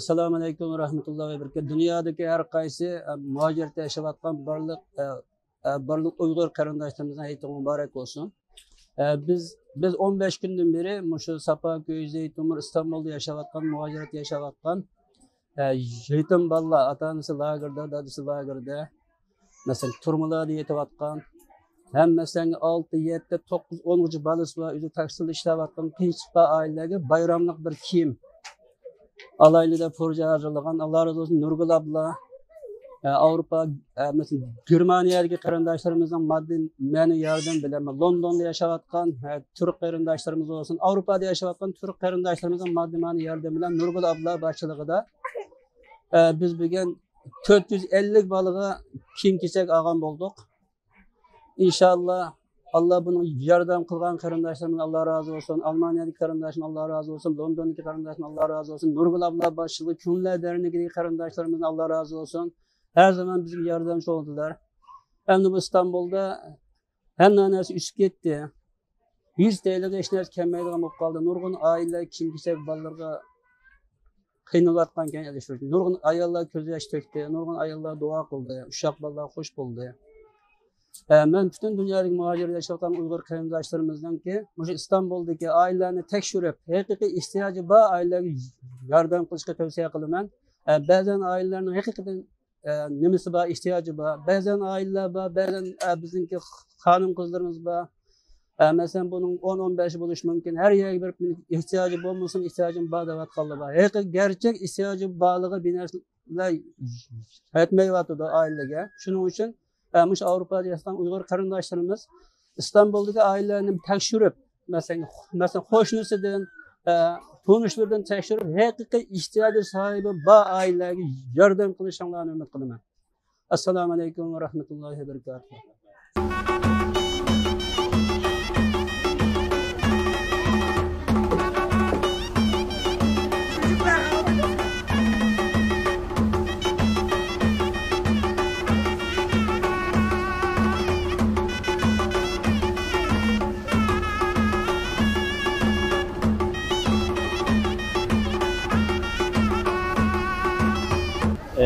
Assalamu alaikum ve rahmetullahi ve berekatuhu. Dünyadaki her kaysi muhacirte yaşayotgan barlık Uygur karindaşlarımızdan hayatı mübarek olsun. Biz 15 günden beri şu Sapaköy, Zeytinburnu, İstanbul'da yaşayotgan, muhacirte yaşayotgan yetim balla, atanısı lagırda, dadısı lagırda, mesela turmalarda yetiyotgan, hem mesela 6, 7, 9, 10. balası var, üzü taksirli işleyotgan kıyıçıkta ailelerine bayramlık bir kiyim. Alaylı'da proje hazırlayan, Allah razı olsun Nurgül abla, Avrupa, mesela Germaniya'daki karindaşlarımızdan maddi meni yardım bilen, London'da yaşayotgan Türk karindaşlarımız olsun, Avrupa'da yaşayotgan Türk karindaşlarımızdan maddi meni yardım bilen Nurgül abla başçılığında biz bugün 450 balığa kiyim kiyecek ağam olduk. İnşallah Allah bunu yardım kılgan karindaşlarımız Allah razı olsun. Almanya'daki karindaşım Allah razı olsun. London'daki karindaşım Allah razı olsun. Nurgül abla başçılığı, Künler Derneği'ndeki karindaşlarımız Allah razı olsun. Her zaman bizim yardımcı oldular. Hem de bu İstanbul'da hem nanesi üst gitti. 100 TL'de eşler kemmeyle kalıp kaldı. Nurgül aile kim kişi ballarga kıynalatkanken erişiyor. Nurgül ayallar közü yaş töktü. Nurgül ayallar dua kıldı. Uşak ballar hoş buldu. Ben bütün dünyadaki muhacirde yaşatan Uygur karindaşlarımızdan ki İstanbul'daki ailelerini tekşürüp hakiki ihtiyacı var ailelerine yardım kılışka tavsiye kılımen. Bazen ailelerinin hakikaten nemesi var, ihtiyacı var. Bazen aileler var, bazen bizimki hanım kızlarımız var. Mesela bunun 10-15 buluş mümkün. Her yere bir ihtiyacı olmasın, ihtiyacın var da var kaldı var. Hakiki gerçek ihtiyacı bağlığı binerler etmeyi vardı da aileye. Şunun için Avrupa'da yaşayan Uygur karindaşlarımız İstanbul'daki ailelerini tekşürüp mesela hoşnutseden, tunuşlardan tekşürüp hakiki ihtiyacı sahibi ba ailelerine yardım kılışanlarını ümit kılımın. Esselamu Aleyküm ve Rahmetullahi ve Berekatuhu.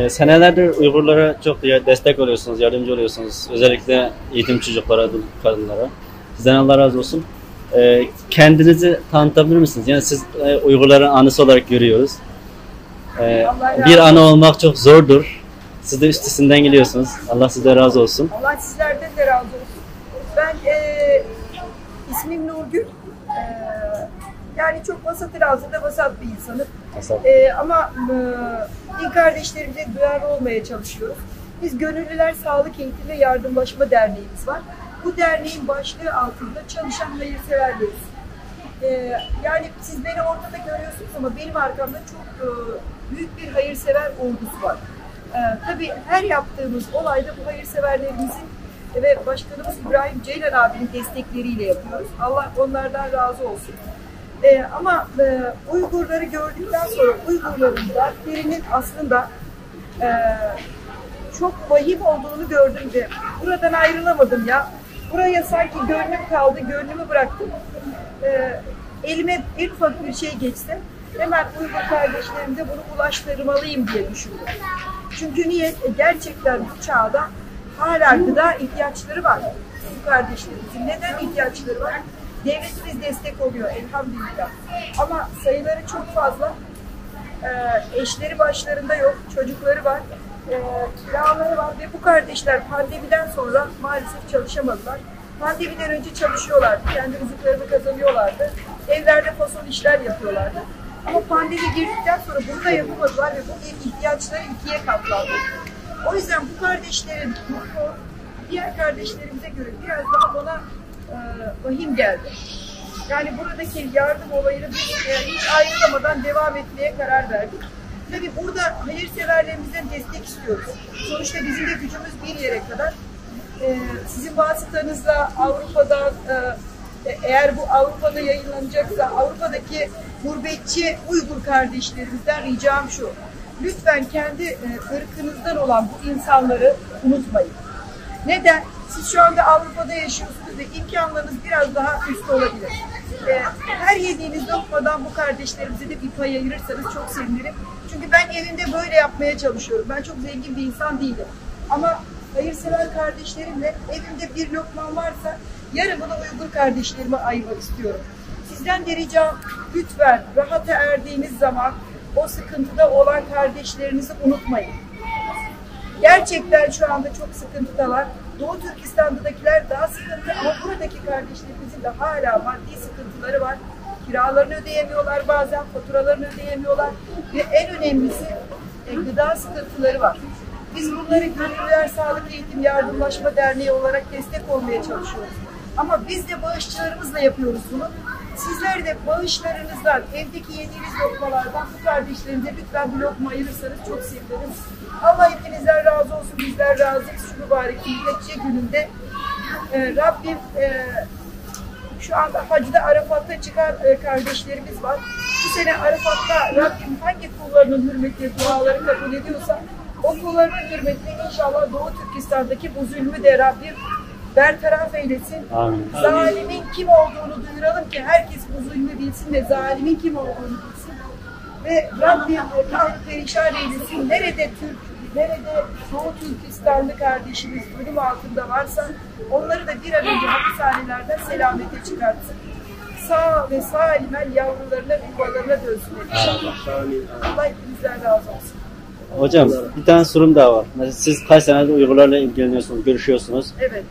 Senelerdir Uygurlara çok destek oluyorsunuz, yardımcı oluyorsunuz. Özellikle yetim çocuklara, kadınlara. Sizden Allah razı olsun. Kendinizi tanıtabilir misiniz? Yani siz Uygurların anısı olarak görüyoruz. Bir ana olmak çok zordur. Siz de üstesinden geliyorsunuz. Allah size razı olsun. Allah sizlerden de razı olsun. Ben ismim Nurgül. Yani çok vasat razıda vasat bir insanım. Ama din kardeşlerimize duyarlı olmaya çalışıyoruz. Biz Gönüllüler Sağlık Eğitim ve Yardımlaşma Derneğimiz var. Bu derneğin başlığı altında çalışan hayırseverleriz. Yani siz beni ortada görüyorsunuz ama benim arkamda çok büyük bir hayırsever ordusu var. Tabii her yaptığımız olayda bu hayırseverlerimizin ve Başkanımız İbrahim Ceylan abinin destekleriyle yapıyoruz. Allah onlardan razı olsun. Ama Uygurları gördükten sonra Uygurların dertlerinin aslında çok vahim olduğunu gördüm ve buradan ayrılamadım ya. Buraya sanki gönlüm kaldı, gönlümü bıraktım. Elime en ufak bir şey geçse hemen Uygur kardeşlerimize bunu ulaştırmalıyım diye düşündüm. Çünkü niye? Gerçekten bu çağda hala gıda ihtiyaçları var bu kardeşlerimizin. Neden ihtiyaçları var? Devletimiz destek oluyor elhamdülillah. Ama sayıları çok fazla. Eşleri başlarında yok, çocukları var, kiraları var ve bu kardeşler pandemiden sonra maalesef çalışamadılar. Pandemiden önce çalışıyorlardı, kendi rızıklarını kazanıyorlardı. Evlerde fason işler yapıyorlardı. Ama pandemi girdikten sonra bunu da yapamadılar ve bu ihtiyaçları ikiye katlandı. O yüzden bu kardeşlerin durumu diğer kardeşlerimize göre biraz daha bana vahim geldi. Yani buradaki yardım olayını biz hiç ayrılamadan devam etmeye karar verdik. Tabii burada hayırseverlerimizden destek istiyoruz. Sonuçta bizim de gücümüz bir yere kadar. Sizin vasıtanızla Avrupa'dan, eğer bu Avrupa'da yayınlanacaksa Avrupa'daki gurbetçi Uygur kardeşlerimizden ricam şu. Lütfen kendi ırkınızdan olan bu insanları unutmayın. Neden? Siz şu anda Avrupa'da yaşıyorsunuz ve imkanlarınız biraz daha üst olabilir. Her yediğiniz lokmadan bu kardeşlerimize de bir pay ayırırsanız çok sevinirim. Çünkü ben evimde böyle yapmaya çalışıyorum. Ben çok zengin bir insan değilim. Ama hayırsever kardeşlerimle evimde bir lokmam varsa yarımını Uygur kardeşlerime ayırmak istiyorum. Sizden de ricam, lütfen rahata erdiğiniz zaman o sıkıntıda olan kardeşlerinizi unutmayın. Gerçekten şu anda çok sıkıntıdalar. Doğu Türkistan'dakiler daha sıkıntı ama buradaki kardeşlerimizin de hala maddi sıkıntıları var. Kiralarını ödeyemiyorlar bazen, faturalarını ödeyemiyorlar ve en önemlisi gıda sıkıntıları var. Biz bunları Gönüllüler Sağlık Eğitim Yardımlaşma Derneği olarak destek olmaya çalışıyoruz. Ama biz de bağışçılarımızla yapıyoruz bunu. Sizler de bağışlarınızdan, evdeki yediğiniz lokmalardan bu kardeşlerinize lütfen bir lokma ayırırsanız çok sevinirim. Allah hepinizden razı olsun, bizler razıyız. Şu mübarek Hicret gününde Rabbim şu anda hacda Arafat'ta çıkan kardeşlerimiz var. Bu sene Arafat'ta Rabbim hangi kullarının hürmetine duaları kabul ediyorsa o kullarının hürmetine inşallah Doğu Türkistan'daki bu zulmü de Rabbim bertaraf eylesin. Amin. Zalimin kim olduğunu duyuralım ki herkes bu zulmü bilsin ve zalimin kim olduğunu bilsin. Ve Rabbim kahrı perişan eylesin. Nerede Doğu Türkistanlı kardeşimiz zulüm altında varsa onları da bir an önce hapishanelerden selamete çıkartsın. Sağ ve salimen yavrularına, yuvalarına dönsün. Allah hepinizden razı olsun. Hocam bir tane sorum daha var. Mesela siz kaç senedir Uygurlarla ilgileniyorsunuz, görüşüyorsunuz. Evet.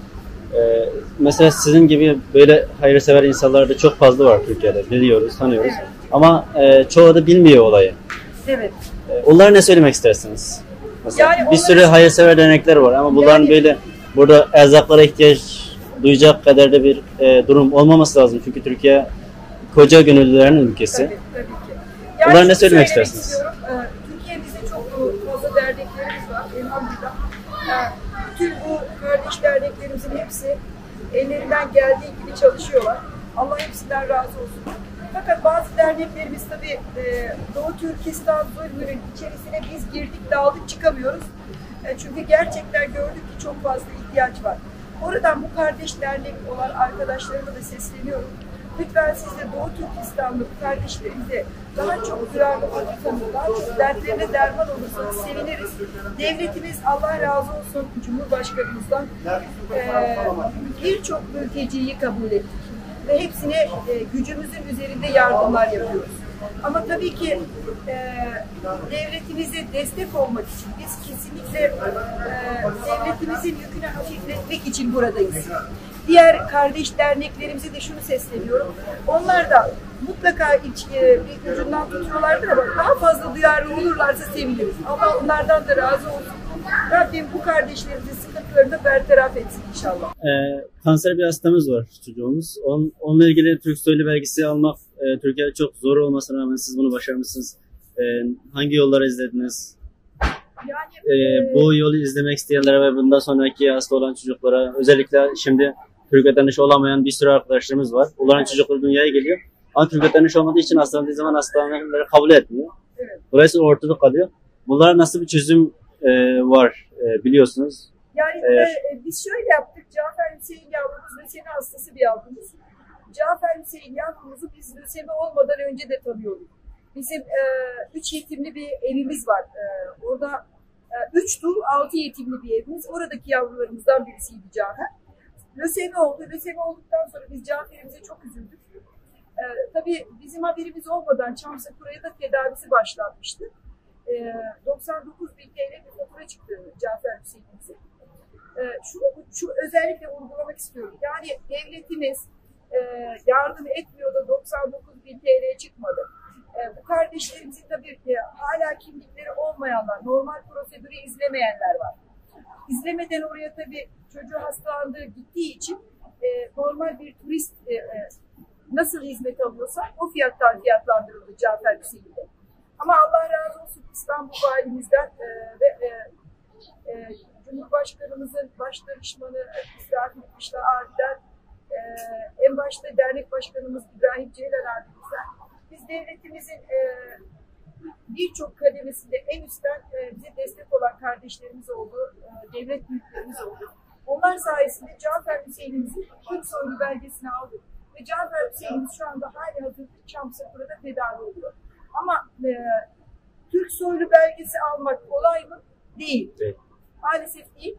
Mesela sizin gibi böyle hayırsever insanlar da çok fazla var Türkiye'de. Biliyoruz, tanıyoruz. Evet. Ama çoğu da bilmiyor olayı. Evet. Onlara ne söylemek istersiniz? Mesela Yani bir sürü hayırsever dernekler var ama bunların böyle burada erzaklara ihtiyaç duyacak kadar da bir durum olmaması lazım. Çünkü Türkiye koca gönüllülerin ülkesi. Tabii ki. Onlara ne söylemek istersiniz? Türkiye'mizde çok fazla derneklerimiz var. Elhamdülillah. Bütün bu kardeş derneklerimizin hepsi ellerinden geldiği gibi çalışıyorlar. Allah hepsinden razı olsun. Fakat bazı derneklerimiz tabii Doğu Türkistan zulmünün içerisine biz girdik, dağıldık, çıkamıyoruz. Çünkü gerçekten gördük ki çok fazla ihtiyaç var. Oradan bu kardeş dernek olan arkadaşlarıma da sesleniyorum. Lütfen siz de Doğu Türkistanlı kardeşlerimize daha çok duyarlı olursanız, daha çok dertlerine derman olursanız seviniriz. Devletimiz Allah razı olsun Cumhurbaşkanımızdan birçok mülteciyi kabul ettik. Ve hepsine gücümüzün üzerinde yardımlar yapıyoruz. Ama tabii ki devletimize destek olmak için biz kesinlikle devletimizin yükünü hafifletmek için buradayız. Diğer kardeş derneklerimize de şunu sesleniyorum. Onlar da mutlaka bir ucundan tutuyorlardır ama daha fazla duyarlı olurlarsa seviniriz. Allah onlardan da razı olsun. Rabbim bu kardeşlerimizin sıkıntılarını bertaraf etsin inşallah. Kanser bir hastamız var çocuğumuz. Onunla ilgili Türk Soylu belgesi almak Türkiye'de çok zor olmasına rağmen siz bunu başarmışsınız. Hangi yolları izlediniz? Yani, bu yolu izlemek isteyenlere ve bundan sonraki hasta olan çocuklara, özellikle şimdi Türk vatandaşı olamayan bir sürü arkadaşlarımız var. Onların çocukları dünyaya geliyor. Ama Türk vatandaşı olmadığı için hastalandığı zaman hastaneleri kabul etmiyor. Evet. Dolayısıyla ortada kalıyor. Bunlara nasıl bir çözüm var biliyorsunuz. Yani biz şöyle yaptık. Cafer Hüseyin yavrumuz lösemi hastası bir yavrumuz. Cafer Hüseyin yavrumuzu biz lösemi olmadan önce de tanıyorduk. Bizim 3 yetimli bir evimiz var. Orada 3 dul 6 yetimli bir evimiz. Oradaki yavrularımızdan birisiydi Cafer. Lösemi oldu. Lösemi olduktan sonra biz Cafer'imize çok üzüldük. Tabii bizim haberimiz olmadan Çamsakura'ya da tedavisi başlanmıştı. 99.000 TL bir fatura çıktı Cafer Hüseyin'imize. Şu özellikle vurgulamak istiyorum. Yani devletimiz yardım etmiyor da 99.000 TL çıkmadı. Bu kardeşlerimizin tabii hala kimlikleri olmayanlar, normal prosedürü izlemeyenler var. İzlemeden oraya tabii çocuğu hastalandığı gittiği için normal bir turist nasıl hizmet alıyorsa o fiyattan fiyatlandırıldı Cafer Hüseyin'de. Ama Allah razı olsun İstanbul Valimizden ve Cumhurbaşkanımızın baş danışmanı İsrafil İşler abiden en başta dernek başkanımız İbrahim Ceylan abimizden biz devletimizin birçok kademesinde en üstten bize destek olan kardeşlerimiz oldu, devlet büyüklerimiz oldu. Onlar sayesinde Cafer Hüseyin'imizin Türksoylu belgesini aldık. Ve Cafer Hüseyin'imiz şu anda hali hazırda Çamsakır'da tedavi oluyor. Ama Türksoylu belgesi almak kolay mı? Değil. Evet. Maalesef değil.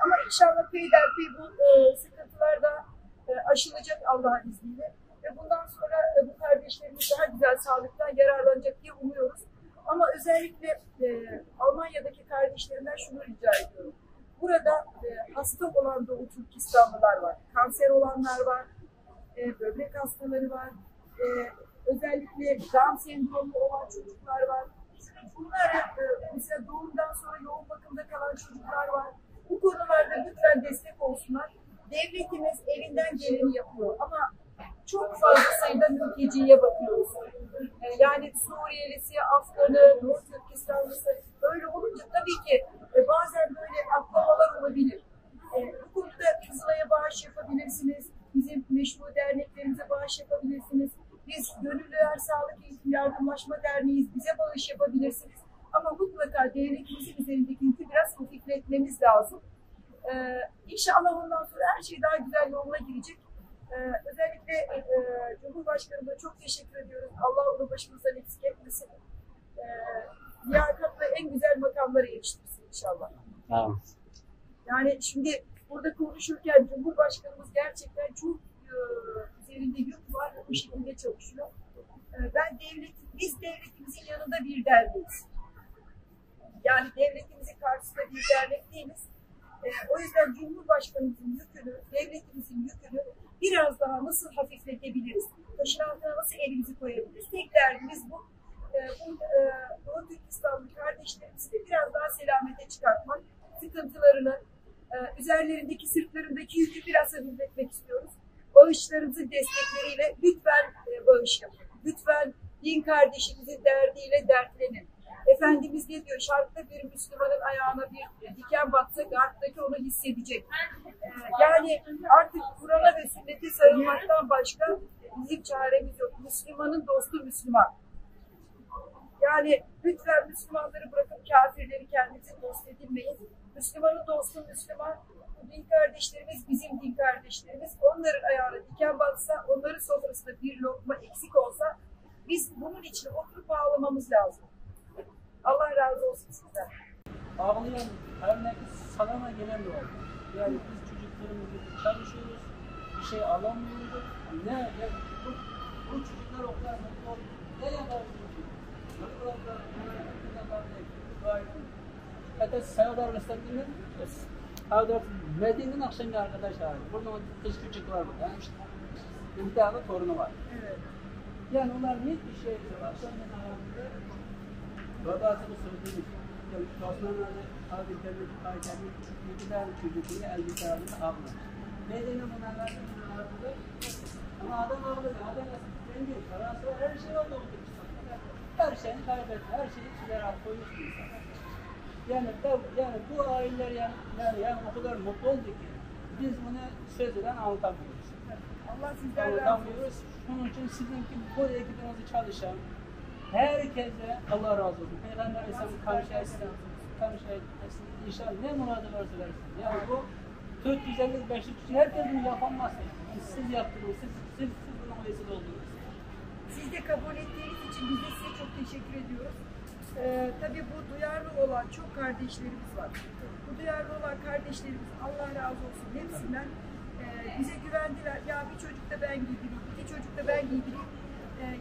Ama inşallah peyderpey bu sıkıntılar da aşılacak Allah'ın izniyle. Ve bundan sonra bu kardeşlerimiz daha güzel sağlıktan yararlanacak diye umuyoruz. Ama özellikle Almanya'daki kardeşlerimden şunu rica ediyorum. Burada hasta olan Doğu Türkistanlılar var, kanser olanlar var, böbrek hastaları var, özellikle Down sendromu olan çocuklar var. Bunlar mesela doğumdan sonra yoğun bakımda kalan çocuklar var. Bu konularda lütfen destek olsunlar. Devletimiz elinden geleni yapıyor ama çok fazla sayıda mülteciye bakıyoruz. Yani Suriyelisi, Afganı, Doğu Türkistanlısı öyle olunca tabii ki bazen böyle atlamalar olabilir. Bu konuda Kızılay'a bağış yapabilirsiniz. Bizim meşru derneklerimize bağış yapabilirsiniz. Biz Gönüllüler Sağlık Eğitim Yardımlaşma Derneği'yiz. Bize bağış yapabilirsiniz. Ama mutlaka devletimizin üzerindeki yükü biraz hafifletmemiz lazım. İnşallah ondan sonra her şey daha güzel yoluna girecek. Özellikle Cumhurbaşkanı'na çok teşekkür ediyoruz. Allah onu başımızdan eksik etmesin. Liyakatla en güzel makamlara eriştirsin inşallah. Tamam. Yani şimdi burada konuşurken Cumhurbaşkanımız gerçekten çok üzerinde yük var ve bu şekilde çalışıyor. Biz devletimizin yanında bir derneğiz. Yani devletimizin karşısında bir dernek değiliz. O yüzden Cumhurbaşkanımızın yükünü, devletimizin yükünü biraz daha nasıl hafifletebiliriz? Taşın altına nasıl elimizi koyabiliriz? Tek derdimiz bu. Doğu Türkistanlı kardeşlerimizi de biraz daha selamete çıkartmak, sıkıntılarını, üzerlerindeki, sırtlarındaki yükü biraz hafifletmek istiyoruz. Bağışlarınızın destekleriyle lütfen bağış yapın. Lütfen din kardeşimizin derdiyle dertlenin. Efendimiz ne diyor? Şarkta bir Müslümanın ayağına bir diken batsa garptaki onu hissedecek. Yani artık Kur'an'a ve sünnete sarılmaktan başka bizim çaremiz yok. Müslümanın dostu Müslüman. Yani lütfen Müslümanları bırakıp kafirleri kendinize dost edinmeyin. Müslümanın dostu Müslüman. Din kardeşlerimiz bizim din kardeşlerimiz. Onların ayağına diken batsa, onların sofrasında bir lokma eksik olsa biz bunun için oturup ağlamamız lazım. Allah razı olsun sizden. Ağlayan örnek salama gelen de oldu. Yani biz çocuklarımızla çalışıyoruz, bir şey alamıyoruz. Bu çocuklar o kadar mutlu oldu. Ne yapar hatta Saudi Arabistan'ın Medine'nin akşamı arkadaşlar. Burada kız çocuk var burada. İşte bir tane torunu var. Evet. Yani onlar hiçbir şey yok. Akşamın aramında babasını söylediğimiz Osmanlı'da abi devleti kaytardı. Bir tane çocukluğu elbise aldı aldı. Medine bunlardan aldı. Ama adam aldı. Adam kendi parası var. Her şey oldu. Her şeyini kaybetti. Her şeyi içine koymuş bir insan. Yani bu aileler yani o kadar mutlu oldu ki biz bunu sözle anlatamıyoruz. Allah sizden razı olsun. Bunun için sizinki bu ekibinizde çalışan herkese Allah razı olsun. Peygamber Aleyhisselam kamşayetsin. İnşallah ne muradı varsa versin. Yani bu 450-500 kişi herkes bunu yapamaz. Yani siz yaptınız, siz bunun vesile oldunuz. Siz de kabul ettiğiniz için biz de size çok teşekkür ediyoruz. Tabii bu duyarlı olan çok kardeşlerimiz var. Bu duyarlı olan kardeşlerimiz Allah razı olsun hepsinden bize güvendiler. Ya bir çocuk da ben giydireyim, iki çocuk da ben giydireyim.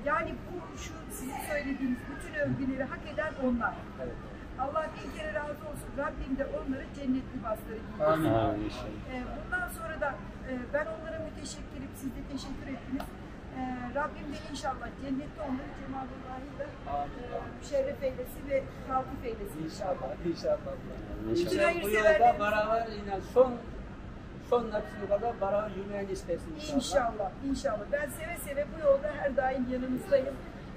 Yani bu şu sizin söylediğiniz bütün övgüleri hak eden onlar. Evet. Allah bin kere razı olsun. Rabbim de onları cennet libasları giydirsin. Bundan sonra da ben onlara müteşekkirim. Siz de teşekkür ettiniz. Rabbim de inşallah cennette onları Cemalullah'ıyla müşerref eylesin ve taltif eylesin inşallah. İnşallah. İnşallah. Bu yolda beraber yine son nefsine kadar beraber yürümeyi istersin inşallah. İnşallah. Ben seve seve bu yolda her daim yanınızdayım.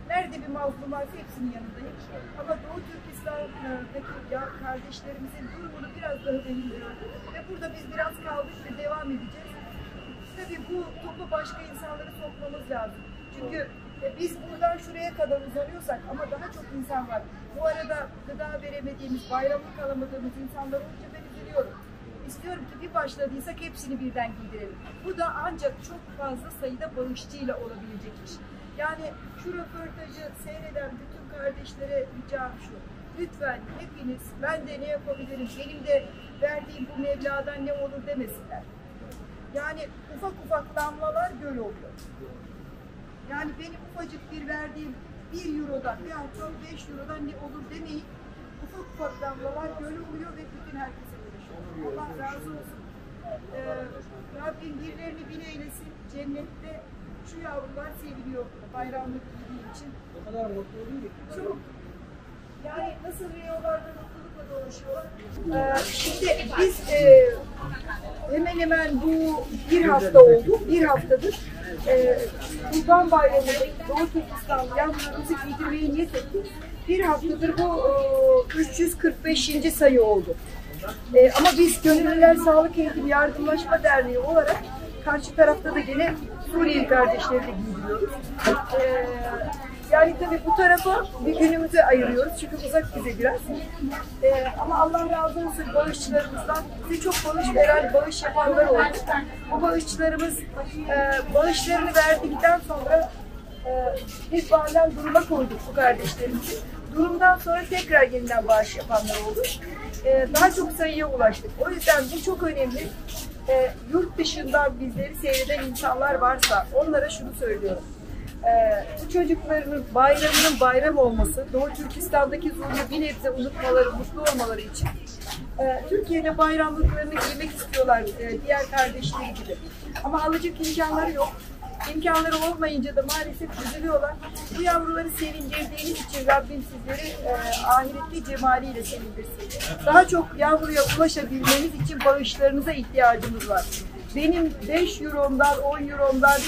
Nerede bir mazlum varsa hepsinin yanındayım. Ama Doğu Türkistan'daki kardeşlerimizin durumunu biraz daha belirliyorum. Ve burada biz biraz kaldık ve devam edeceğiz. Tabii bu topu başka insanları sokmamız lazım. Çünkü biz buradan şuraya kadar uzanıyorsak ama daha çok insan var. Bu arada gıda veremediğimiz, bayramlık alamadığımız insanlar olunca ben üzülüyorum. İstiyorum ki bir başladıysak hepsini birden giydirelim. Bu da ancak çok fazla sayıda bağışçıyla olabilecek iş. Yani şu röportajı seyreden bütün kardeşlere ricam şu. Lütfen hepiniz ben de ne yapabilirim, benim de verdiğim bu Mevla'dan ne olur demesinler. Yani ufak ufak damlalar göl oluyor. Yani benim ufacık bir verdiğim 1 eurodan veya çok 5 eurodan ne olur demeyin. Ufak ufak damlalar göl oluyor ve bütün herkese ulaşıyor. Allah razı olsun. Rabbim birlerini bin eylesin. Cennette şu yavrular seviliyor bayramlık giydiği için. O kadar mutlu oluyor ki. Çok. Yani nasıl rüyalarda mutlulukla dolaşıyorlar. Şimdi biz hemen hemen bu bir hafta oldu. Bir haftadır Kurban Bayramı'nda Doğu Türkistanlı yavrularımızı giydirmeye niyet ettik. Bir haftadır bu 345. sayı oldu. Ama biz Gönüllüler Sağlık Eğitim Yardımlaşma Derneği olarak karşı tarafta da yine Suriyeli kardeşleri de giydiriyoruz. Yani tabii bu tarafa bir günümüzü ayırıyoruz çünkü uzak bize biraz. Ama Allah razı olsun bağışçılarımızdan. Bize çok bağış veren, bağış yapanlar oldu. Bu bağışçılarımız bağışlarını verdikten sonra biz bazen duruma koyduk bu kardeşlerimizi. Durumdan sonra tekrar yeniden bağış yapanlar oldu. Daha çok sayıya ulaştık. O yüzden bu çok önemli. Yurt dışından bizleri seyreden insanlar varsa onlara şunu söylüyorum. Bu çocukların bayramının bayram olması, Doğu Türkistan'daki zulmü bir nebze unutmaları, mutlu olmaları için Türkiye'de bayramlıklarını giymek istiyorlar diğer kardeşleri gibi. Ama alacak imkanları yok. İmkanları olmayınca da maalesef üzülüyorlar. Bu yavruları sevindirdiğiniz için Rabbim sizleri ahirette cemaliyle sevindirsin. Daha çok yavruya ulaşabilmeniz için bağışlarınıza ihtiyacımız var. Benim 5 euromdan, 10 euromdan,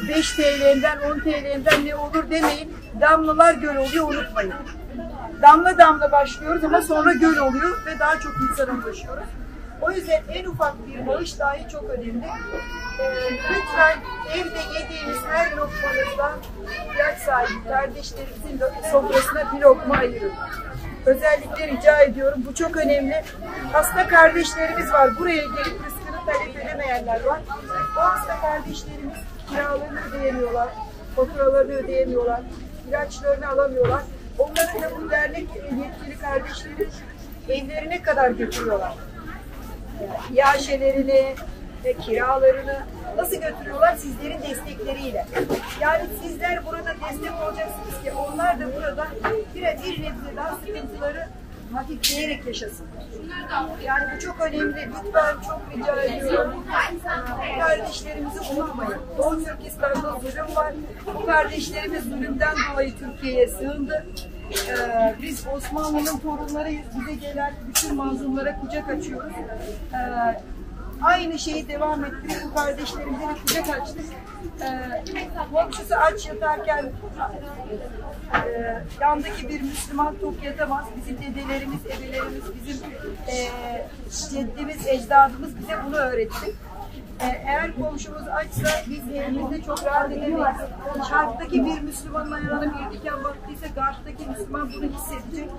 5 TL'den, 10 TL'den ne olur demeyin. Damlalar göl oluyor, unutmayın. Damla damla başlıyoruz ama sonra göl oluyor ve daha çok insana ulaşıyoruz. O yüzden en ufak bir bağış dahi çok önemli. Lütfen evde yediğiniz her lokmanızdan ihtiyaç sahibi kardeşlerimizin sofrasına bir lokma ayırın. Özellikle rica ediyorum. Bu çok önemli. Hasta kardeşlerimiz var. Buraya gelip rızkını talep edemeyenler var. Bu hasta kardeşlerimiz kiralarını ödeyemiyorlar, faturalarını ödeyemiyorlar, ilaçlarını alamıyorlar. Onların da bu dernek yetkili kardeşleri evlerine kadar götürüyorlar. İaşelerini, kiralarını nasıl götürüyorlar? Sizlerin destekleriyle. Yani sizler burada destek olacaksınız ki onlar da burada bir nebze daha sıkıntıları hafifleyerek yaşasın. Yani bu çok önemli. Lütfen çok rica ediyorum. Bu kardeşlerimizi unutmayın. Doğu Türkistan'da zulüm var. Bu kardeşlerimiz zulümden dolayı Türkiye'ye sığındı. Biz Osmanlı'nın torunlarıyız. Bize gelen bütün mazlumlara kucak açıyoruz. Aynı şeyi devam ettirip bu kardeşlerimize de kucak açtık. Komşusu aç yatarken yandaki bir Müslüman tok yatamaz. Bizim dedelerimiz, ebelerimiz, bizim ceddimiz, ecdadımız bize bunu öğretti. Eğer komşumuz açsa biz evimizde çok rahat edemeyiz. Şarttaki bir Müslümanın ayağına bir diken baktıysa karşıdaki Müslüman bunu hissedecek.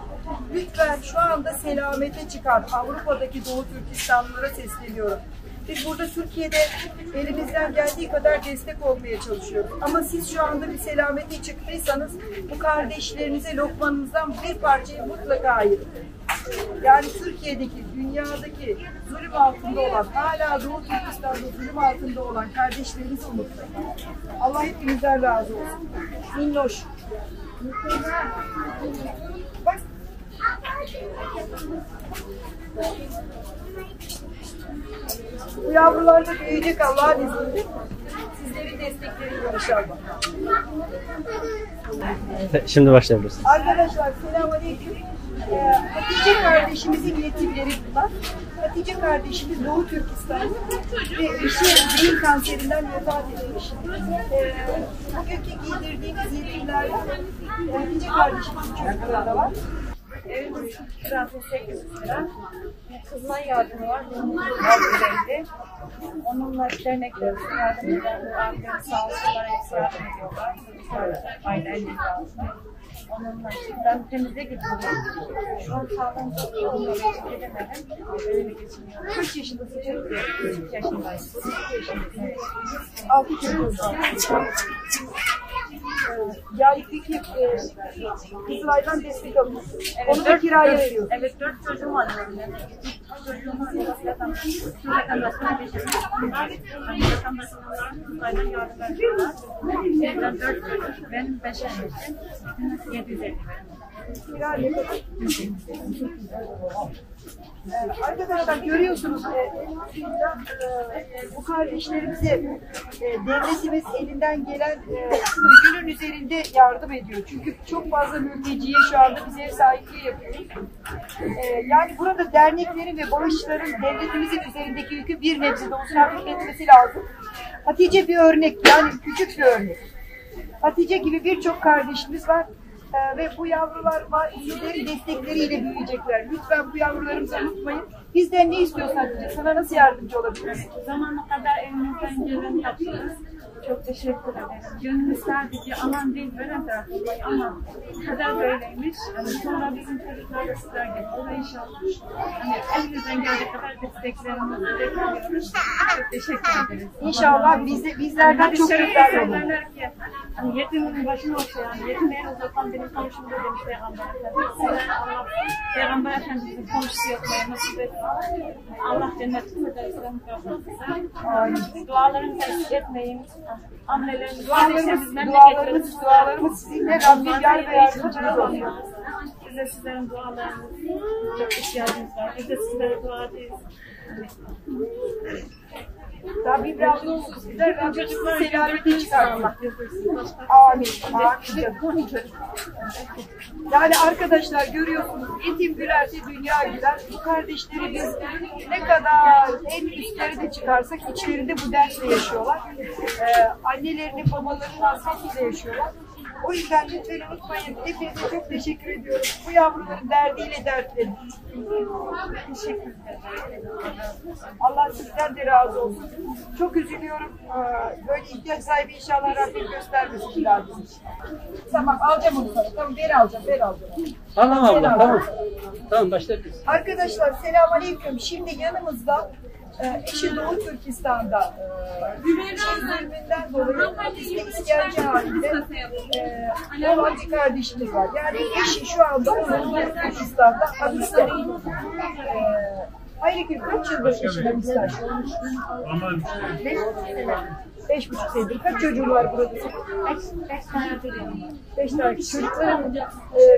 Lütfen şu anda selamete çıkan Avrupa'daki Doğu Türkistanlılara sesleniyorum. Biz burada Türkiye'de elimizden geldiği kadar destek olmaya çalışıyoruz. Ama siz şu anda bir selamete çıktıysanız bu kardeşlerinize lokmanınızdan bir parçayı mutlaka ayırın. Yani Türkiye'deki, dünyadaki zulüm altında olan, hala Doğu Türkistan'da zulüm altında olan kardeşlerinizi unutmayın. Allah hepinizden razı olsun. Minnoş. Bak. Bu yavrular da büyüyecek Allah'ın izniyle. Sizlerin destekleriyle inşallah. Şimdi başlayabilirsiniz. Arkadaşlar selamünaleyküm. Hatice kardeşimizin yetimleri bunlar. Hatice kardeşimiz Doğu Türkistan'da ve eşi beyin kanserinden vefat etmiş. Bugünkü giydirdiğimiz yetimlerden Hatice kardeşimizin çocukları da var. Evimiz 8 lira. Kızma yardımı var. Üzerinde. Onunla derneklerimiz yardım ediyorlar. Sağ olsunlar, hepsi yardım ediyorlar. Aynı elleri altında. onunla için. Ben temizliğe gidiyorum. Şu an sağlığımda onunla geçip edemedim. Öyle geçiniyorum. Kaç yaşındasın? 3 yaşındayım. 32 yaşındasın. 6 çocuğun var. Yani peki Kızılay'dan destek alıyorsun. Onu da kiraya veriyorsun. Evet, 4 çocuğum var benim. Çocuğumun vatandaşına geçirmiştim. Vatandaşına Kızılay'dan yardım veriyorlar. Evden 4 çocuk, benim 5 evlisim. 750. Kira ne kadar? Arkadaşlar görüyorsunuz bu kardeşlerimize devletimiz elinden gelen gücünün üzerinde yardım ediyor. Çünkü çok fazla mülteciye şu anda biz ev sahipliği yapıyoruz. Yani burada derneklerin ve bağışların devletimizin üzerindeki yükü bir nebze de olsun hafifletmesi lazım. Hatice bir örnek, yani küçük bir örnek. Hatice gibi birçok kardeşimiz var. Ve bu yavrular sizlerin destekleriyle büyüyecekler. Lütfen bu yavrularımızı unutmayın. Bizden ne istiyorsan Hatice, sana nasıl yardımcı olabiliriz? Zamana kadar elimizden geleni yapıyoruz. Çok teşekkür ederim. Gönlümüz sadece alan değil, veren tarafındayız ama kader böyleymiş. Yani sonra bizim çocuklar da sizler getiriyor inşallah. Hani elimizden geldiği kadar desteklerimizi bekliyoruz. Çok teşekkür ederiz. İnşallah bizlerden çok güzel olur. Ki, hani yetimin başına olsa yani yetim en uzaktan benim komşum da demiş Peygamber Efendimiz. Size Allah Peygamber Efendimiz'in komşusu yapmayı nasip etsin. Allah cennet kısırlarıyla mükafat. Dualarınızı eksik etmeyin. Dualarımız sizinle. Rabbim yar ve yardımcınız olsun. Biz de sizlerin dualarınız çok ihtiyacımız var. Biz de sizlere dua ederiz. Rabbim razı olsun sizler. Rabbim sizi selamete çıkarsın. Amin. Amin. Yani arkadaşlar görüyorsunuz, yetim gülerse dünya güler. Bu kardeşleri biz ne kadar en üstleri de çıkarsak içlerinde bu dertle yaşıyorlar. Annelerini, babalarının hasretiyle yaşıyorlar. O yüzden lütfen unutmayın. Hepinize çok teşekkür ediyorum. Bu yavruların derdiyle dertlerin. Teşekkür ederim. Allah sizden de razı olsun. Çok üzülüyorum. Böyle ihtiyaç sahibi inşallah Rabbim göstermesin bir daha bizim. Tamam, alacağım onu sana. Tamam, ben alacağım. Tamam abla, tamam. Tamam, başlayalım. Arkadaşlar selamünaleyküm. Şimdi yanımızda eşi Doğu Türkistan'da zulmünden dolayı hapiste işkence halinde olan bir kardeşimiz var. Yani eşi şu anda Doğu Türkistan'da hapiste. Ayrıca kaç yıldır eşin hapiste? 5,5 senedir. Kaç çocuğun var burada? 5 tane. Çocukların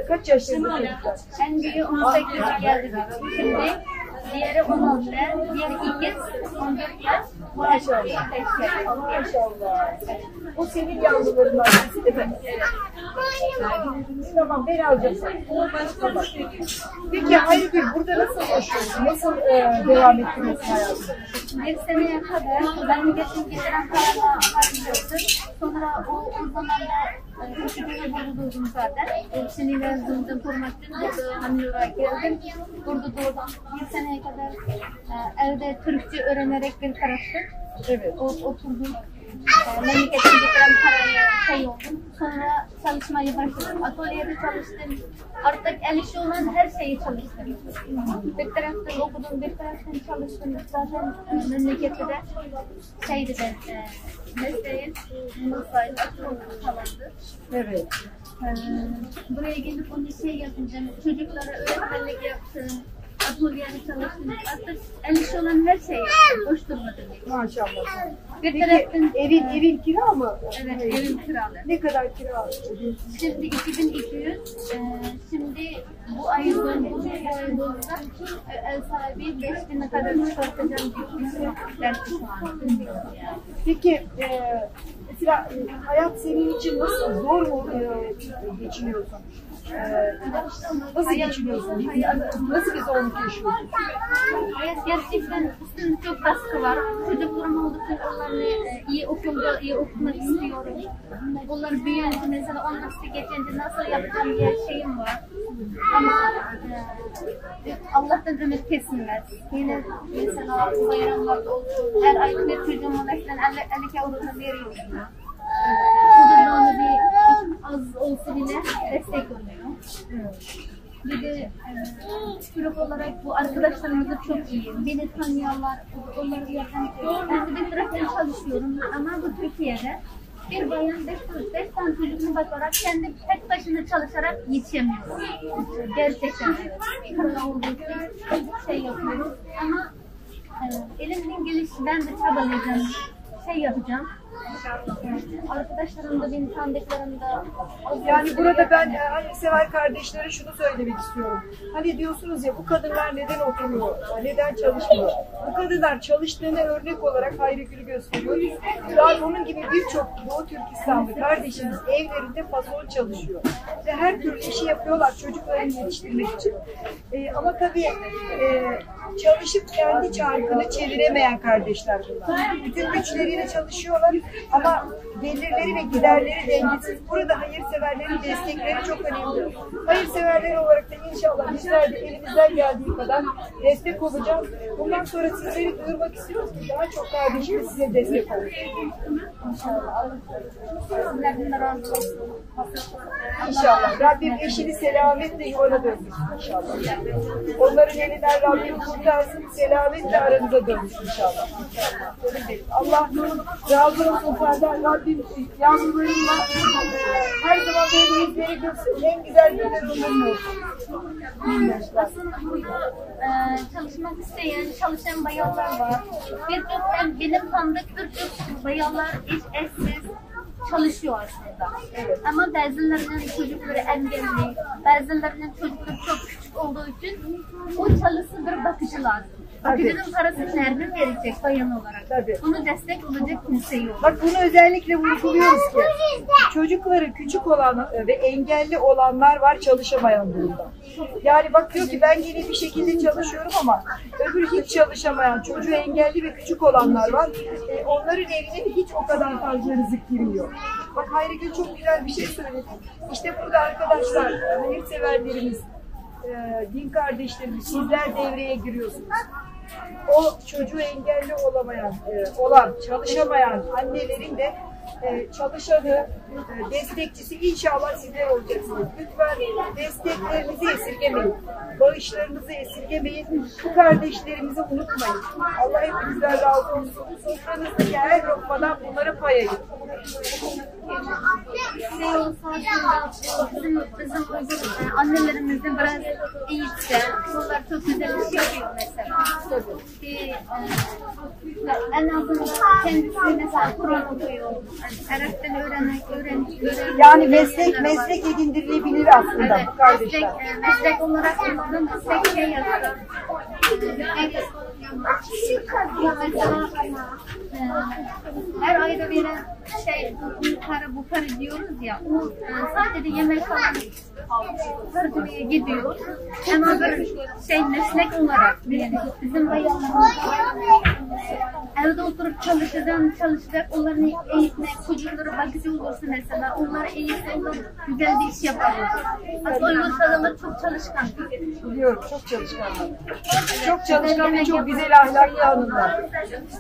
kaç yaşlarında çocuklar? En büyüğü 18 geldi. Şimdi diğeri 16, diğeri 2, 14 yaş. Maşallah. Maşallah. O senin yavrularından birisi değil mi? Evet. Tamam, ben alacağım. Tamam. Peki Aygül, burada nasıl yaşıyorsun? Nasıl devam ettiriyorsun hayatını? Bir seneye kadar ben geçim getiren kararla harcıyorsun. Sonra o zamanda ülkede burada durdum zaten. Seni verdiğimden korumak için burada Hamilura geldim. Burada doğdum. Bir seneye kadar evde Türkçe öğrenerek bir taraftık. Evet. Oturdum. Memleketten getiren parayla oldum. Sonra çalışmaya başladım. Atölyede çalıştım. Artık el işi olan her şeyi çalıştım. Bir taraftan okudum, bir taraftan çalıştım. Zaten memlekette de şeydi ben, mesleğim, Nursay'da falandı. Evet. Buraya gelip onu şey yapacağım, çocuklara öğretmenlik yaptım. Atölyede çalıştım. Artık el işi olan her şeyi yaptım. Boş durmadım. Maşallah. Bir taraftan Evin kira mı? evet, evim kiralı. Ne kadar kira? Şimdi 2200, şimdi bu ay doldu, ev sahibi 5000'e kadar çıkartacağım diyor. Peki mesela hayat senin için nasıl? Zor mu geçiniyorsun? Nasıl geçiniyorsun? Nasıl bir zorluk yaşıyorsun? Hayat gerçekten üstünde çok baskı var. Çocuklarım olduğu için onları iyi okulda iyi okumak istiyorum. Onlar büyüyünce mesela 10 nasıl geçince nasıl yapacağım diye şeyim var. Ama Allah'tan ümit kesilmez. Yine mesela bayramlarda olsun, her ay bir çocuğum olaştan 50 eurosunu veriyorum. Çocuklarımı bir az olsa bile destek oluyor. Bir de grup olarak bu arkadaşlarımız da çok iyi. Beni tanıyorlar, onları yapan. Ben de bir taraftan çalışıyorum ama bu Türkiye'de bir bayan 5 tane çocuğuna bakarak kendi tek başına çalışarak yetişemiyor. Gerçekten evet. Kırma olduğu için şey yapıyoruz ama elimden gelişi ben de çabalayacağım, şey yapacağım. Arkadaşlarım da benim tanıdıklarım da Yani burada ben hayırsever kardeşlere şunu söylemek istiyorum. Hani diyorsunuz ya bu kadınlar neden oturmuyor, neden çalışmıyor? Bu kadınlar çalıştığını örnek olarak Hayrigül'ü gösteriyoruz. Yani onun gibi birçok Doğu Türkistanlı kardeşimiz evlerinde fason çalışıyor. Ve her türlü işi yapıyorlar çocuklarını yetiştirmek için. Ama tabii çalışıp kendi çarkını çeviremeyen kardeşler bunlar. Bütün güçleriyle çalışıyorlar ama gelirleri ve giderleri dengesiz. Burada hayırseverlerin destekleri çok önemli. Hayırseverler olarak da inşallah bizler de elimizden geldiği kadar destek olacağız. Bundan sonra sizleri duyurmak istiyoruz ki daha çok kardeşimiz size destek olur. İnşallah. İnşallah. Rabbim eşini selametle yuvana döndürsün inşallah. Onların elinden Rabbim kurtarsın, selametle aranıza dönsün inşallah. Allah razı olsun senden. Rabbim yavrularınla her zaman böyle yüzleri görsün. En güzel günler onların olsun. aslında burada çalışmak isteyen, çalışan bayanlar var. Birçok benim tanıdık birçok bayanlar eşsiz çalışıyor aslında. Evet. Ama bazılarının çocukları engelli, bazılarının çocukları çok küçük olduğu için o çalışsın bir bakışı lazım. Bakıcının parasını nereden verecek bayan olarak? Tabii. Bunu destek olacak kimse yok. Bak bunu özellikle vurguluyoruz ki çocukları küçük olan ve engelli olanlar var çalışamayan durumda. Yani bak diyor ki ben yine bir şekilde çalışıyorum ama öbür hiç çalışamayan, çocuğu engelli ve küçük olanlar var. Onların evine hiç o kadar fazla rızık girmiyor. Bak Hayrigül çok güzel bir şey söyledi. İşte burada arkadaşlar, hayırseverlerimiz, din kardeşlerimiz, sizler devreye giriyorsunuz. O çocuğu engelli olan, çalışamayan annelerin de çalışanı, destekçisi inşallah sizler olacaksınız. Lütfen desteklerinizi esirgemeyin. Bağışlarınızı esirgemeyin. Bu kardeşlerimizi unutmayın. Allah hepinizden razı olsun. Sofranızdaki her lokmadan bunlara pay edin. Şey olsa aslında bizim annelerimiz de biraz eğitse, bunlar çok güzel iş yapıyor mesela. En azından kendisi mesela Kur'an okuyor, Arap'tan öğreniyor. Yani meslek edindirilebilir aslında Evet, bu kardeşler. meslek olarak onların meslek şey yapıyor. Her ayda veren bu para diyoruz ya, o sadece yemek falan harcamaya gidiyor. Ama bir meslek olarak yani bizim bayanlarımız evde oturup çalışacak, onların eğitmek, çocukları bakıcı olursa mesela, onları eğitmek, güzel bir iş yaparlar. Aslında Uygur kadınları çok çalışkan. Biliyorum, çok çalışkanlar. Çok çalışkan ve çok güzel ahlaklı hanımlar.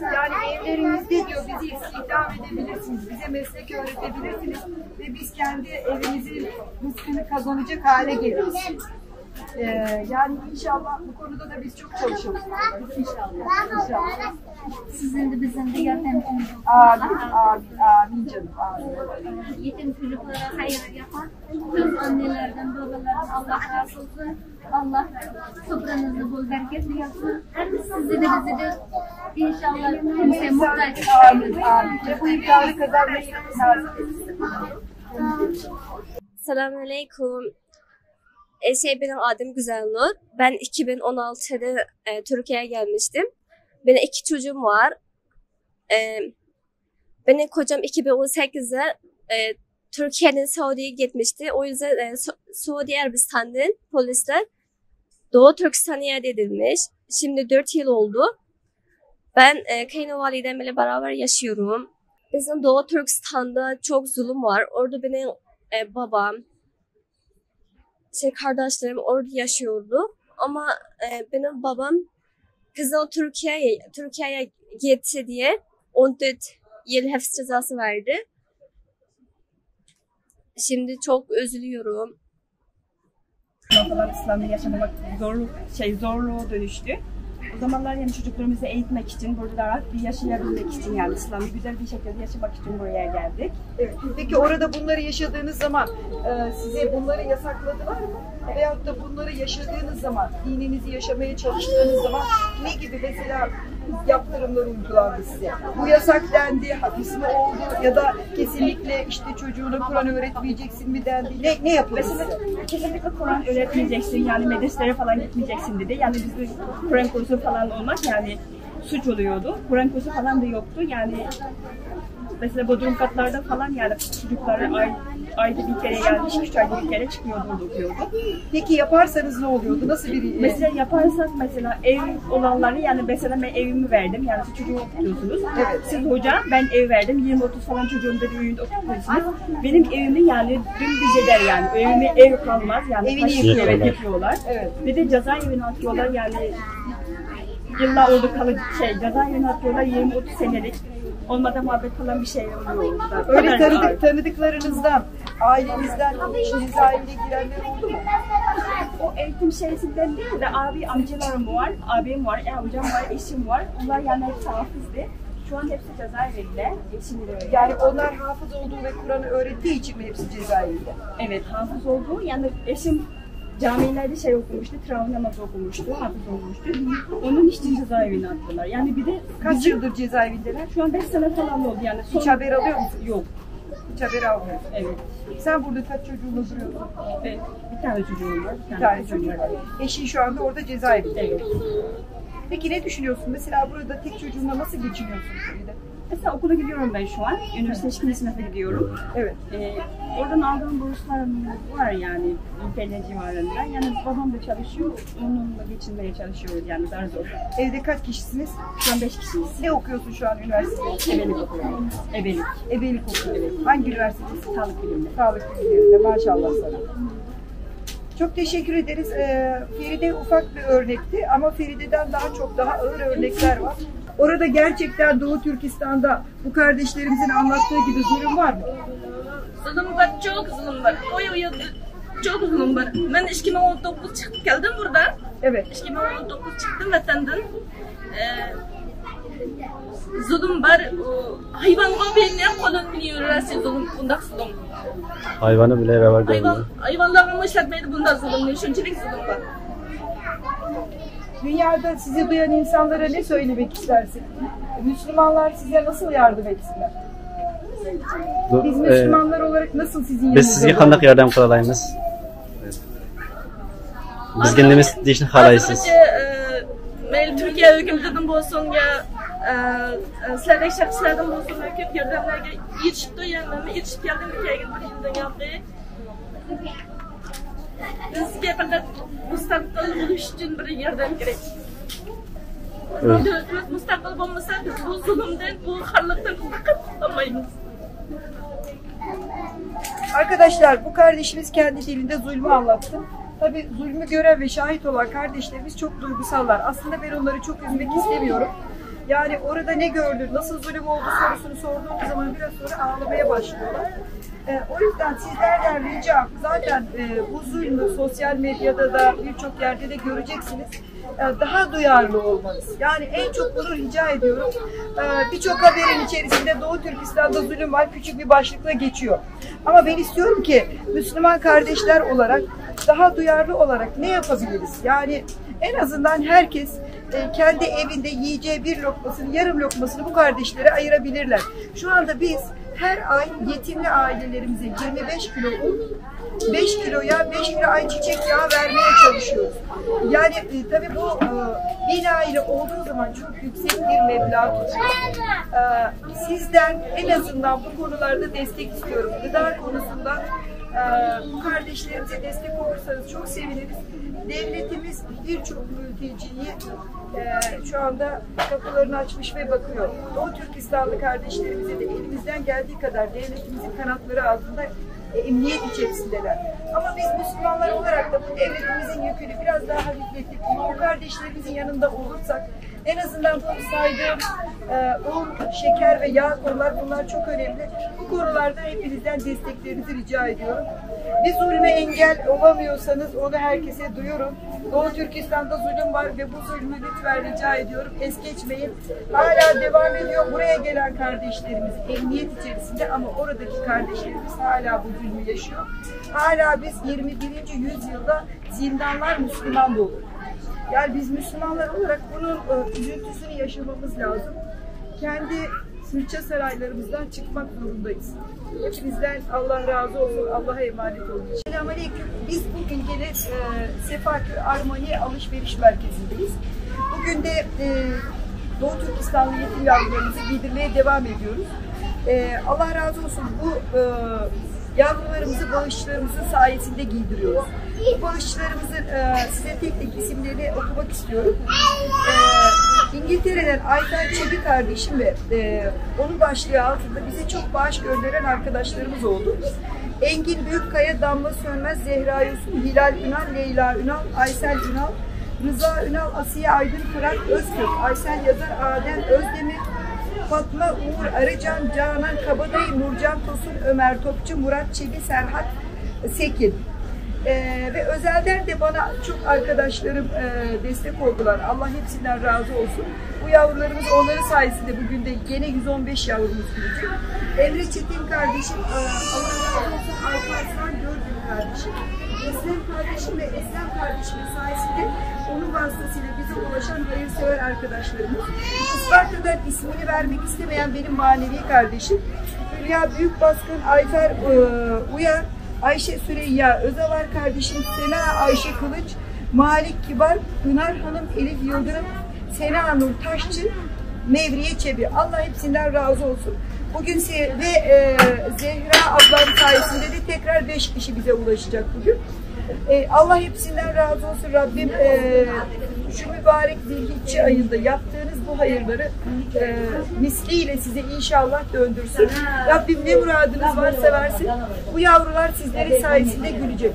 Yani evlerimizde diyor bizi istihdam edebilirsiniz, bize meslek öğretebilirsiniz ve biz kendi evimizin rızkını kazanacak hale geliriz. Yani inşallah bu konuda da biz çok çalışıyoruz. İnşallah. Sizin de bizim de yardımcımız olsun. Amin canım. Amin. Yetim çocuklara hayır yapan tüm annelerden, babalardan Allah razı olsun. Allah sofranızı bol bereketli yapsın. Sizi de bizi de inşallah kimseye muhtaç. Amin. Ve bu imkanı kazanmayı nasip Selamünaleyküm. Benim adım Güzelnur. Ben 2016'da Türkiye'ye gelmiştim. Benim 2 çocuğum var. Benim kocam 2018'de Türkiye'den Saudi'ye gitmişti. O yüzden Suudi Arabistan'dan polisler Doğu Türkistan'a iade edilmiş. Şimdi 4 yıl oldu. Ben kayınvalidemle beraber yaşıyorum. Bizim Doğu Türkistan'da çok zulüm var. Orada benim babam, kardeşlerim orada yaşıyordu. Ama benim babam kızı Türkiye'ye gitti diye 14 yıl hapis cezası verdi. Şimdi çok üzülüyorum. Falan İslam'da yaşamak zorluğa dönüştü. O zamanlar yani çocuklarımızı eğitmek için, burada rahat bir yaşayabilmek için yani İslam'ı güzel bir şekilde yaşamak için buraya geldik. Evet. Peki orada bunları yaşadığınız zaman size bunları yasakladılar mı? Veyahut da bunları yaşadığınız zaman, dininizi yaşamaya çalıştığınız zaman ne gibi mesela yaptırımlar uygulandı size? Bu yasak dendi, hapis mi oldu ya da kesinlikle işte çocuğuna Kur'an öğretmeyeceksin mi dendi? Ne yapıldı size? Kesinlikle Kur'an öğretmeyeceksin yani medreselere falan gitmeyeceksin dedi. Yani bizim Kur'an kursu falan olmak yani suç oluyordu. Kur'an kursu falan da yoktu yani. Mesela Bodrum katlarda falan yani çocukları ayda bir kere yani 2-3 ayda bir kere çıkıyordu, okuyordu. Peki yaparsanız ne oluyordu? Nasıl bir... Mesela yaparsak mesela ev olanları yani mesela ben evimi verdim yani siz çocuğu okutuyorsunuz. Evet. Siz hocam ben ev verdim 20-30 falan çocuğumu da bir evinde okutuyorsunuz. Benim evimi yani dümdüz eder yani evimi ev kalmaz yani. Evini yıkıyorlar. Evet. Bir de cezaevine atıyorlar yani yıllar oldu kalıcı cezaevine atıyorlar 20-30 senelik. Olmadan muhabbet falan bir şey oluyor. Öyle tanıdıklarınızdan, ailenizden cezaevine girenler oldu mu? O eğitim şeysinden değil de abi amcalarım var, abim var, amcam var, eşim var. Onlar yani hepsi hafızdı. Şu an hepsi cezaevinde. Eşim de öyle. Yani onlar hafız olduğu ve Kur'an'ı öğrettiği için mi hepsi cezaevinde? Evet, hafız olduğu yani eşim camilerde okumuştu, teravih namazı okumuştu, hafız olmuştu. Onun için cezaevine attılar. Yani bir de Kaç yıldır cezaevindeler? Şu an 5 sene falan oldu yani. Hiç haber alıyor musun? Yok. Hiç haber almıyorsun. Evet. Sen burada kaç çocuğunla duruyorsun? Evet. Bir tane çocuğum var. Bir tane çocuğum var. Eşin şu anda orada cezaevinde. Evet. Peki ne düşünüyorsun? Mesela burada tek çocuğunla nasıl geçiniyorsun köyde? Mesela okula gidiyorum ben şu an. Üniversite 2. sınıfa gidiyorum. Evet. Oradan aldığım burslarım var yani ülkeler civarında. Yani babam da çalışıyor, onunla geçinmeye çalışıyoruz yani daha zor. Evde kaç kişisiniz? Şu an 5 kişiyiz. Ne okuyorsun şu an üniversitede? Ebelik okuyorum. Ebelik. Ebelik okuyorum. Hangi üniversitesi? Sağlık bilimleri. Sağlık bilimlerinde. Maşallah sana. Çok teşekkür ederiz. Feride ufak bir örnekti ama Feride'den daha ağır örnekler var. Orada gerçekten Doğu Türkistan'da bu kardeşlerimizin anlattığı gibi zulüm var mı? Zulüm var, çok zulüm var. Çok zulüm var. Ben 2019 çıkıp geldim buradan. Evet. 2019 çıktım vatandan. Zulüm var. Hayvanға bile қолданmıyor Rusya zulüm, bunda zulüm. Hayvanı bile reva görmüyor. Hayvanlarımı işletmeydi bunda zulüm. Şunçilik zulüm var. Dünyada sizi duyan insanlara ne söylemek istersin? Müslümanlar size nasıl yardım etsinler? Biz Müslümanlar olarak nasıl sizin yanınızda? Biz sizge qanday yordam qila olamiz? Bizga nima deyishni xohlaysiz? Mayli Turkiya hukumatidan bo'lsin ya sizlardek shaxslardan bo'lsin ko'p yordamlarga yetishibdi, yani yetishib keldim kelgan bir yildan yoqdi. Bizga faqat mustaqil bo'lish uchun bir yordam kerak. Davlatimiz mustaqil bo'lmasa biz bu zulmdan, bu xorlikdan qutulmaymiz. Arkadaşlar bu kardeşimiz kendi dilinde zulmü anlattı. Tabii zulmü gören ve şahit olan kardeşlerimiz çok duygusallar. Aslında ben onları çok üzmek istemiyorum. Yani orada ne gördün, nasıl zulüm oldu sorusunu sorduğum zaman biraz sonra ağlamaya başlıyorlar. O yüzden sizlerden ricam zaten bu zulmü sosyal medyada da birçok yerde de göreceksiniz. Daha duyarlı olmanız. Yani en çok bunu rica ediyorum. Birçok haberin içerisinde Doğu Türkistan'da zulüm var. Küçük bir başlıkla geçiyor. Ama ben istiyorum ki Müslüman kardeşler olarak daha duyarlı olarak ne yapabiliriz? Yani en azından herkes kendi evinde yiyeceği bir lokmasını, yarım lokmasını bu kardeşlere ayırabilirler. Şu anda biz her ay yetimli ailelerimize 25 kilo un, 5 kiloya 5 kilo ayçiçek yağı vermeye çalışıyoruz. Yani tabii bu bir aile olduğu zaman çok yüksek bir meblağ tutuyor. Sizden en azından bu konularda destek istiyorum. Gıda konusunda bu kardeşlerimize destek olursanız çok seviniriz. Devletimiz birçok mülteciyi şu anda kapılarını açmış ve bakıyor. Doğu Türkistanlı kardeşlerimize de elimizden geldiği kadar devletimizin kanatları altında emniyet içerisindeler. Ama biz Müslümanlar olarak da bu devletimizin yükünü biraz daha hafifletip bu kardeşlerimizin yanında olursak En azından bu saydığım un, şeker ve yağ konular, bunlar çok önemli. Bu konularda hepinizden desteklerinizi rica ediyorum. Bir zulme engel olamıyorsanız onu herkese duyurun. Doğu Türkistan'da zulüm var ve bu zulmü lütfen rica ediyorum. Es geçmeyin. Hala devam ediyor. Buraya gelen kardeşlerimiz emniyet içerisinde ama oradaki kardeşlerimiz hala bu zulmü yaşıyor. Hala biz 21. yüzyılda zindanlar Müslüman dolu. Yani biz Müslümanlar olarak bunun üzüntüsünü yaşamamız lazım. Kendi sırça saraylarımızdan çıkmak zorundayız. Hepinizden Allah razı olsun, Allah'a emanet olun. Selamünaleyküm. Biz bugün gene Sefaköy Armani Alışveriş Merkezi'ndeyiz. Bugün de Doğu Türkistanlı yetim yavrularımızı giydirmeye devam ediyoruz. Allah razı olsun, bu yavrularımızı bağışçılarımızın sayesinde giydiriyoruz. Bu bağışçılarımızın size tek tek isimlerini okumak istiyorum. İngiltere'den Ayten Çebi kardeşim ve onun başlığı altında bize çok bağış gönderen arkadaşlarımız oldu. Engin Büyükkaya, Damla Sönmez, Zehra Yusun, Hilal Ünal, Leyla Ünal, Aysel Ünal, Rıza Ünal, Asiye Aydın, Fırat Özkök, Aysel Yazar, Adem Özdemir, Fatma Uğur Arıcan, Canan Kabadayı, Nurcan Tosun, Ömer Topçu, Murat Çebi, Serhat Sekin. Ve özelden de bana çok arkadaşlarım destek oldular. Allah hepsinden razı olsun. Bu yavrularımız onların sayesinde bugün de yine 115 yavrumuz gelecek. Emre Çetin kardeşim, Allah razı olsun, Alparslan Gördüm kardeşim. Eslem kardeşim ve Eslem kardeşimin sayesinde onun vasıtasıyla bize ulaşan hayırsever arkadaşlarımız. Isparta'dan ismini vermek istemeyen benim manevi kardeşim. Hülya Büyükbaskın, Ayfer Uyar, Ayşe Süreyya Özavar kardeşim, Sena Ayşe Kılıç, Malik Kibar, Pınar Hanım, Elif Yıldırım, Sena Nur Taşçı, Mevriye Çebi. Allah hepsinden razı olsun. Bugün ve Zehra ablam sayesinde de tekrar 5 kişi bize ulaşacak bugün. Allah hepsinden razı olsun. Rabbim şu mübarek Zilhicce ayında yaptığınız bu hayırları misliyle size inşallah döndürsün. Rabbim ne muradınız varsa versin. Bu yavrular sizlerin sayesinde gülecek.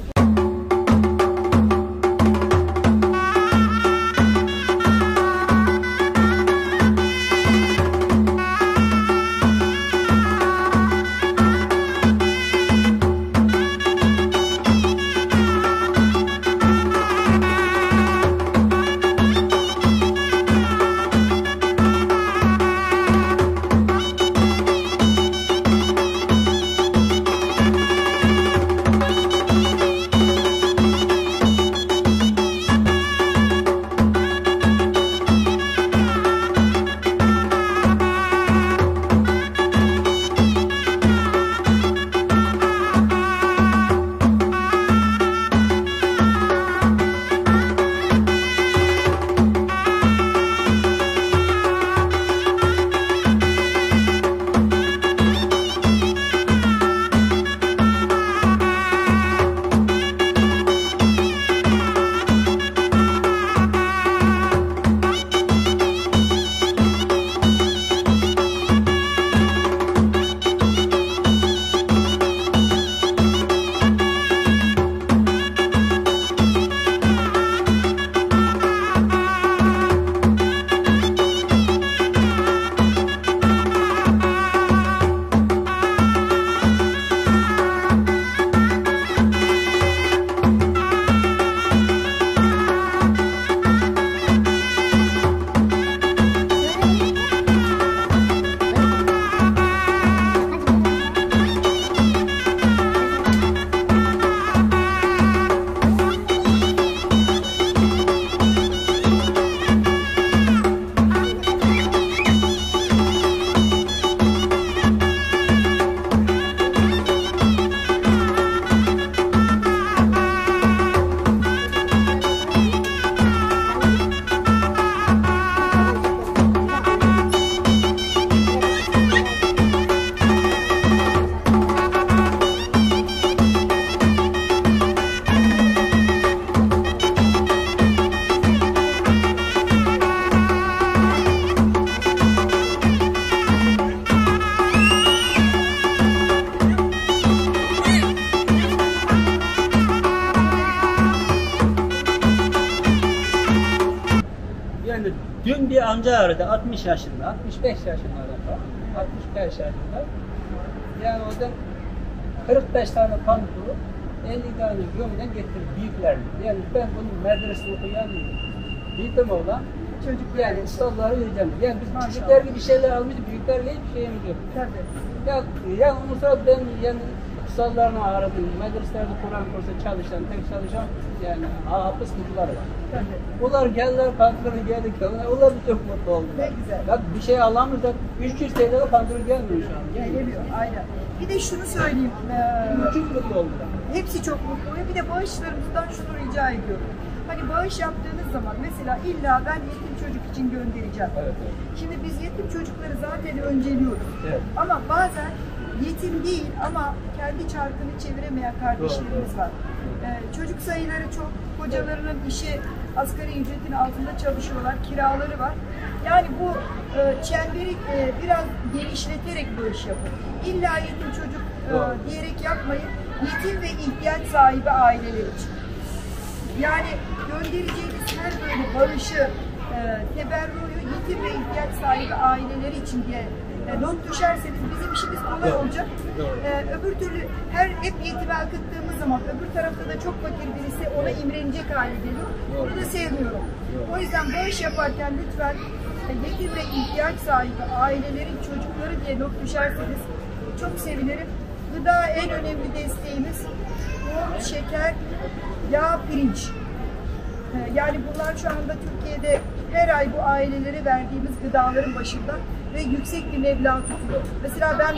Bizim bir amca aradı 60 yaşında, 65 yaşında adam. 65 yaşında. Yani oradan 45 tane pantolon, 50 tane gömlek getirdi büyüklerini. Yani ben bunu medresede okuyan büyüdüm olan çocuk yani ustaları vereceğim. Yani biz küçükler gibi şeyler almışız, büyüklerle hiçbir şeyimiz yok. Tabii. Ya ondan sonra ben yani ustalarını aradım, medreselerde Kur'an kursu çalışan, tek çalışan yani hafız kızlar var. Tabii. Onlar geldiler, pantolonu geldik, onlar da çok mutlu oldular. Ne güzel. Bak bir şey alamıyorsak 300 TL'ye pantolon gelmiyor şu an. Gelemiyor, aynen. Bir de şunu söyleyeyim. Çok mutlu oldular. Hepsi çok mutlu oluyor. Bir de bağışlarımızdan şunu rica ediyorum. Hani bağış yaptığınız zaman mesela illa ben yetim çocuk için göndereceğim. Evet. Şimdi biz yetim çocukları zaten önceliyoruz. Evet. Ama bazen yetim değil ama kendi çarkını çeviremeyen kardeşlerimiz var. Çocuk sayıları çok, kocalarının işi asgari ücretin altında çalışıyorlar, kiraları var. Yani bu çemberi biraz genişleterek bağış yapın. İlla yetim çocuk diyerek yapmayın. Yetim ve ihtiyaç sahibi aileler için. Yani göndereceğiniz her böyle bağışı, teberruyu yetim ve ihtiyaç sahibi aileleri için diye not düşerseniz bizim işimiz kolay olacak. Öbür türlü hep yetime akıttığımız zaman öbür tarafta da çok fakir birisi ona imrenecek hale geliyor. Bunu da sevmiyorum. O yüzden bağış yaparken lütfen yetim ve ihtiyaç sahibi ailelerin çocukları diye not düşerseniz çok sevinirim. Gıda en önemli desteğimiz. Un, şeker, yağ, pirinç. Yani bunlar şu anda Türkiye'de her ay bu ailelere verdiğimiz gıdaların başında ve yüksek bir meblağ tutuyor. Mesela ben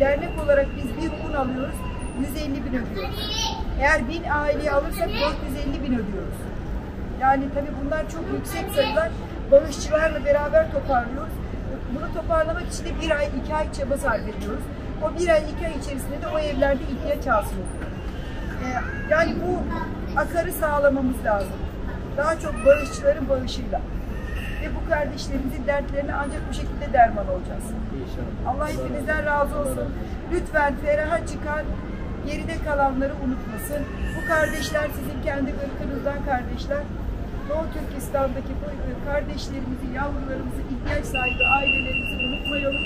dernek olarak biz bir un alıyoruz, 150 bin ödüyoruz. Eğer 1000 aileyi alırsak 450 bin ödüyoruz. Yani tabii bunlar çok yüksek sayılar. Bağışçılarla beraber toparlıyoruz. Bunu toparlamak için de 1 ay, 2 ay çaba sarf ediyoruz. O 1 ay, 2 ay içerisinde de o evlerde ihtiyaç hasıl oluyor. Yani bu akarı sağlamamız lazım. Daha çok bağışçıların bağışıyla. Ve bu kardeşlerimizin dertlerine ancak bu şekilde derman olacağız. Allah hepinizden razı olsun. Lütfen feraha çıkan, geride kalanları unutmasın. Bu kardeşler sizin kendi ırkınızdan kardeşler. Doğu Türkistan'daki bu kardeşlerimizi, yavrularımızı, ihtiyaç sahibi ailelerimizi unutmayalım.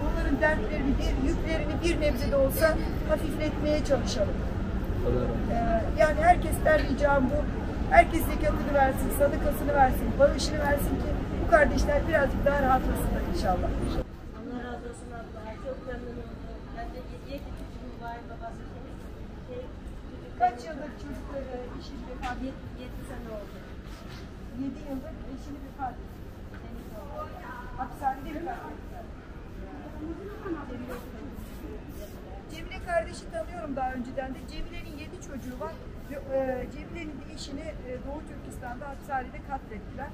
Onların dertlerini, yüklerini bir nebze de olsa hafifletmeye çalışalım. Yani herkesten ricam bu. Herkes zekatını versin, sadakasını versin, bağışını versin ki bu kardeşler birazcık daha rahatlasınlar inşallah. Allah razı olsun abla. Çok memnun oldum. Ben de 7 çocuğum var, babası Kaç yıldır çocukları, eşini vefat etti? 7 sene oldu. 7 yıldır eşini vefat etti. Hapishanede vefat etti. Cemile kardeşi tanıyorum daha önceden de. Cemile'nin 7 çocuğu var. Cemile'nin de eşini Doğu Türkistan'da hapishanede katlettiler.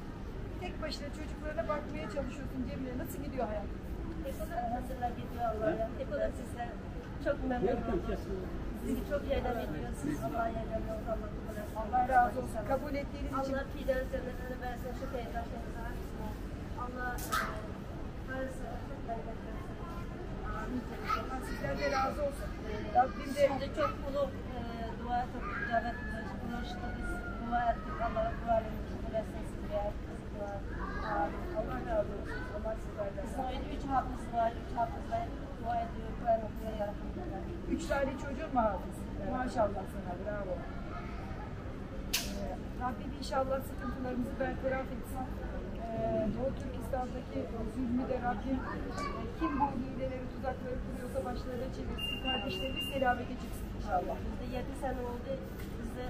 Tek başına çocuklarına bakmaya çalışıyorsun Cemile. Nasıl gidiyor hayat? Nasıllar gidiyor Allah'a. Hepiniz sizden çok memnunum. Sizi çok yerden ediyorsunuz. Allah yerden olmak. Allah razı olsun. Kabul ettiğiniz için. Allah pideniz cennetlere versin şu teyzelerinize. Allah parası çok bereket versin. Allah sizden de razı olsun. Rabbim de Şimdi çok kulu dua çok icabet ulaştı. Biz dua ettik. Allah'a dualarımızı kabul etsin siz ve herkes dua. Allah razı olsun. Allah sizlerden. Bizim 3 hafız var. 3 hafızla dua ediyor. Kur'an okuyor. Yaratımda. 3 tane çocuğun mu hafız? Maşallah sana. Bravo. Rabbim inşallah sıkıntılarımızı bertaraf etsin. Doğu Türkistan'daki zulmü de Rabbim kim bu hileleri, tuzakları kuruyorsa başlarına çevirsin. Kardeşlerimiz selamete çıksın inşallah. Bizde 7 sene oldu. Bizde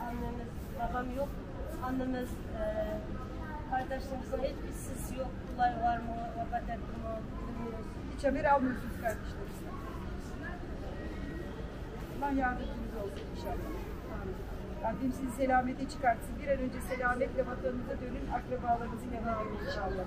annemiz, babam yok. Annemiz, kardeşlerimizin hiçbir sesi yok. Olay var mı, vefat etti mi bilmiyoruz. Hiç haber almıyorsunuz kardeşlerimizden. Allah yardımcınız olsun inşallah. Rabbim sizi selamete çıkartsın. Bir an önce selametle vatanınıza dönün, akrabalarınızın yanına gelin inşallah.